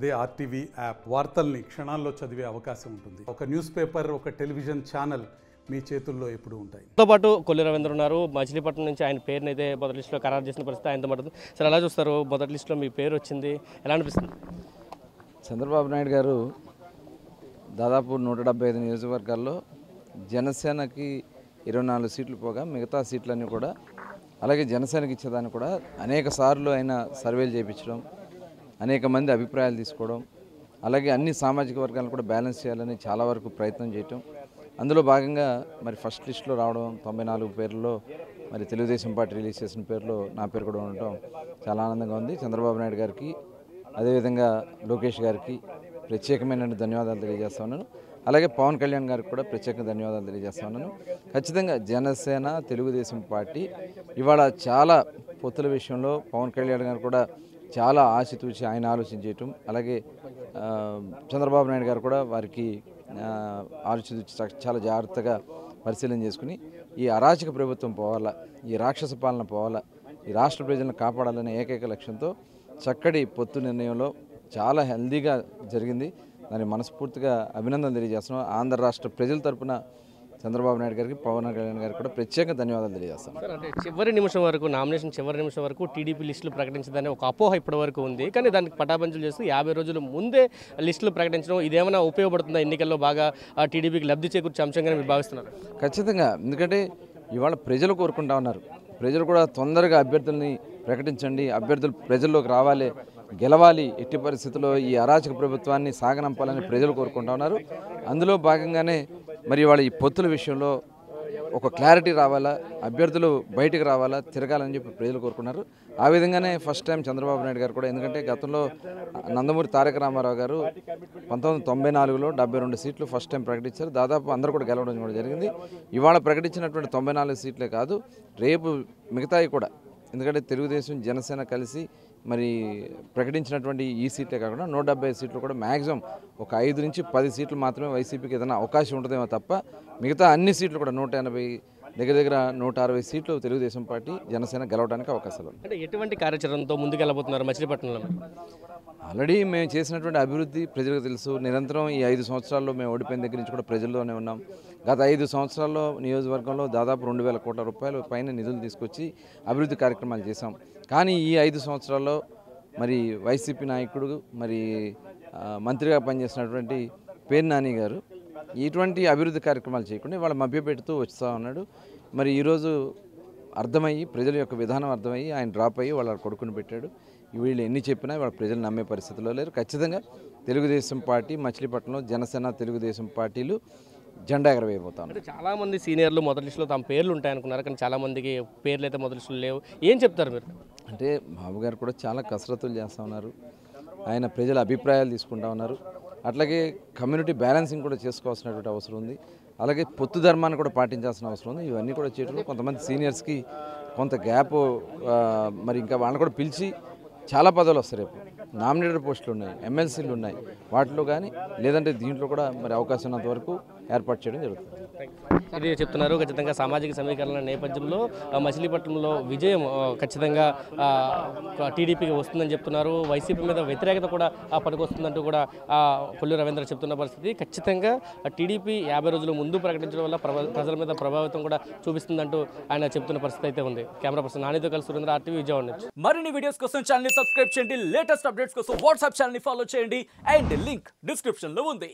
అదే RTV app వార్తల్ని క్షణాల్లో చదివే అవకాశం ఉంటుంది. ఒక న్యూస్ పేపర్, ఒక టెలివిజన్ ఛానల్ మీ చేతుల్లో ఎప్పుడు ఉంటాయి. తో పాటు కొల్లి రవీంద్ర ఉన్నారు. మచిలీపట్నం నుంచి ఆయన పేరుని అయితే మొదటి లిస్టులో ఖరారు చేసిన పరిస్థితి ఆయనతో పడుతుంది. సార్ ఎలా చూస్తారు? మొదటి లిస్టులో మీ పేరు వచ్చింది, ఎలా అనిపిస్తుంది? చంద్రబాబు నాయుడు గారు దాదాపు 175 నియోజకవర్గాల్లో జనసేనకి 24 సీట్లు పోగా మిగతా సీట్లన్నీ కూడా అలాగే జనసేనకి ఇచ్చేదాన్ని కూడా అనేక సార్లు ఆయన సర్వేలు చేయించడం, అనేక మంది అభిప్రాయాలు తీసుకోవడం, అలాగే అన్ని సామాజిక వర్గాలను కూడా బ్యాలెన్స్ చేయాలని చాలా వరకు ప్రయత్నం చేయటం. అందులో భాగంగా మరి ఫస్ట్ లిస్టులో రావడం 94 పేర్లలో మరి తెలుగుదేశం పార్టీ రిలీజ్ చేసిన పేర్లో నా పేరు కూడా ఉండటం చాలా ఆనందంగా ఉంది. చంద్రబాబు నాయుడు గారికి అదేవిధంగా లోకేష్ గారికి ప్రత్యేకమైన ధన్యవాదాలు తెలియజేస్తా ఉన్నాను. అలాగే పవన్ కళ్యాణ్ గారికి కూడా ప్రత్యేక ధన్యవాదాలు తెలియజేస్తా ఉన్నాను. ఖచ్చితంగా జనసేన తెలుగుదేశం పార్టీ ఇవాళ చాలా పొత్తుల విషయంలో పవన్ కళ్యాణ్ గారు కూడా చాలా ఆశతూచి ఆయన ఆలోచించేయటం, అలాగే చంద్రబాబు నాయుడు గారు కూడా వారికి ఆలోచించి చాలా జాగ్రత్తగా పరిశీలన చేసుకుని ఈ అరాచక ప్రభుత్వం పోవాలా, ఈ రాక్షస పాలన పోవాలా, ఈ రాష్ట్ర ప్రజలను కాపాడాలనే ఏకైక లక్ష్యంతో చక్కటి పొత్తు నిర్ణయంలో చాలా హెల్దీగా జరిగింది. దాన్ని మనస్ఫూర్తిగా అభినందనలు తెలియజేస్తున్నాం. ఆంధ్ర రాష్ట్ర ప్రజల తరపున చంద్రబాబు నాయుడు గారికి, పవన్ కళ్యాణ్ గారికి కూడా ప్రత్యేక ధన్యవాదాలు తెలియజేస్తాం. అంటే చివరి నిమిషం వరకు, నామినేషన్ చివరి నిమిషం వరకు టీడీపీ లిస్టులు ప్రకటించదని ఒక అపోహ ఇప్పటి వరకు ఉంది. కానీ దానికి పటాపంచలు చేస్తూ 50 రోజుల ముందే లిస్టులు ప్రకటించడం ఇదేమైనా ఉపయోగపడుతుందా? ఎన్నికల్లో బాగా టీడీపీకి లబ్ధి చేకూర్చే అంశంగానే మీరు భావిస్తున్నారు? ఖచ్చితంగా. ఎందుకంటే ఇవాళ ప్రజలు కోరుకుంటా ఉన్నారు. ప్రజలు కూడా తొందరగా అభ్యర్థుల్ని ప్రకటించండి, అభ్యర్థులు ప్రజల్లోకి రావాలి, గెలవాలి, ఎట్టి పరిస్థితుల్లో ఈ అరాచక ప్రభుత్వాన్ని సాగనంపాలని ప్రజలు కోరుకుంటా ఉన్నారు. అందులో భాగంగానే మరి ఇవాళ ఈ పొత్తుల విషయంలో ఒక క్లారిటీ రావాలా, అభ్యర్థులు బయటకు రావాలా, తిరగాలని చెప్పి ప్రజలు కోరుకున్నారు. ఆ విధంగానే ఫస్ట్ టైం చంద్రబాబు నాయుడు గారు కూడా, ఎందుకంటే గతంలో నందమూరి తారక రామారావు గారు 1994లో 72 సీట్లు ఫస్ట్ టైం ప్రకటించారు. దాదాపు అందరూ కూడా గెలవడం కూడా జరిగింది. ఇవాళ ప్రకటించినటువంటి 94 సీట్లే కాదు, రేపు మిగతాయి కూడా, ఎందుకంటే తెలుగుదేశం జనసేన కలిసి మరి ప్రకటించినటువంటి ఈ సీట్లే కాకుండా 175 సీట్లు కూడా మ్యాక్సిమం ఒక 5 నుంచి 10 సీట్లు మాత్రమే వైసీపీకి ఏదైనా అవకాశం ఉంటుందేమో తప్ప మిగతా అన్ని సీట్లు కూడా 180 దగ్గర 160 సీట్లు తెలుగుదేశం పార్టీ జనసేన గెలవడానికి అవకాశాలు ఉన్నాయి. అంటే ఎటువంటి కార్యాచరణతో ముందుకెళ్ళబోతున్నారు మచిలీపట్నంలో? ఆల్రెడీ మేము చేసినటువంటి అభివృద్ధి ప్రజలకు తెలుసు. నిరంతరం ఈ 5 సంవత్సరాల్లో మేము ఓడిపోయిన దగ్గర నుంచి కూడా ప్రజల్లోనే ఉన్నాం. గత 5 సంవత్సరాల్లో నియోజకవర్గంలో దాదాపు 2,000 కోట్ల రూపాయలు పైన నిధులు తీసుకొచ్చి అభివృద్ధి కార్యక్రమాలు చేశాం. కానీ ఈ 5 సంవత్సరాల్లో మరి వైసీపీ నాయకుడు, మరి మంత్రిగా పనిచేసినటువంటి పేర్ని నాని గారు ఇటువంటి అభివృద్ధి కార్యక్రమాలు చేయకుండా వాళ్ళ మభ్యపెడుతూ వస్తూ ఉన్నాడు. మరి ఈరోజు అర్థమయ్యి, ప్రజల యొక్క విధానం అర్థమయ్యి ఆయన డ్రాప్ అయ్యి వాళ్ళ కొడుకుని పెట్టాడు. వీళ్ళు ఎన్ని చెప్పినా వాళ్ళ ప్రజలు నమ్మే పరిస్థితిలో లేరు. ఖచ్చితంగా తెలుగుదేశం పార్టీ మచిలీపట్నంలో జనసేన తెలుగుదేశం పార్టీలు జెండా ఎగరవేయబోతాం. అంటే చాలామంది సీనియర్లు మొదటి లిస్టులో తమ పేర్లు ఉంటాయనుకున్నారు, కానీ చాలామందికి పేర్లు అయితే మొదటి లిస్టులు లేవు. ఏం చెప్తారు మీరు? అంటే బాబు గారు కూడా చాలా కసరత్తులు చేస్తూ ఉన్నారు. ఆయన ప్రజల అభిప్రాయాలు తీసుకుంటా ఉన్నారు. అట్లాగే కమ్యూనిటీ బ్యాలెన్సింగ్ కూడా చేసుకోవాల్సినటువంటి అవసరం ఉంది. అలాగే పొత్తు ధర్మాన్ని కూడా పాటించాల్సిన అవసరం ఉంది. ఇవన్నీ కూడా చేయడంలో కొంతమంది సీనియర్స్కి కొంత గ్యాప్, మరి ఇంకా వాళ్ళని కూడా పిలిచి చాలా పదవులు వస్తాయి. రేపు నామినేటెడ్ పోస్టులు ఉన్నాయి, ఎమ్మెల్సీలు ఉన్నాయి, వాటిలో కానీ లేదంటే దీంట్లో కూడా మరి అవకాశం ఉన్నంత వరకు ఏర్పాటు చేయడం జరుగుతుంది. ఇది చెప్తున్నారు. ఖచ్చితంగా సామాజిక సమీకరణ నేపథ్యంలో మచిలీపట్నంలో విజయం ఖచ్చితంగా టీడీపీకి వస్తుందని చెప్తున్నారు. వైసీపీ మీద వ్యతిరేకత కూడా పనికొస్తుందంటూ కూడా కొల్లి రవీంద్ర చెప్తున్న పరిస్థితి. ఖచ్చితంగా టీడీపీ 50 రోజుల ముందు ప్రకటించడం వల్ల ప్రజల మీద ప్రభావితం కూడా చూపిస్తుందంటూ ఆయన చెప్తున్న పరిస్థితి అయితే ఉంది. కెమెరా పర్సన్ నానితో కలిసి సురేంద్ర, ఆర్టీవీ విజయవాడ నుంచి. మరిన్ని వీడియోస్ కోసం ఛానల్ ని సబ్స్క్రైబ్ చేయండి, లేటెస్ట్ అప్డేట్స్ కోసం వాట్సాప్ ఛానల్ ని ఫాలో చేయండి, అండ్ లింక్ డిస్క్రిప్షన్ లో ఉంది.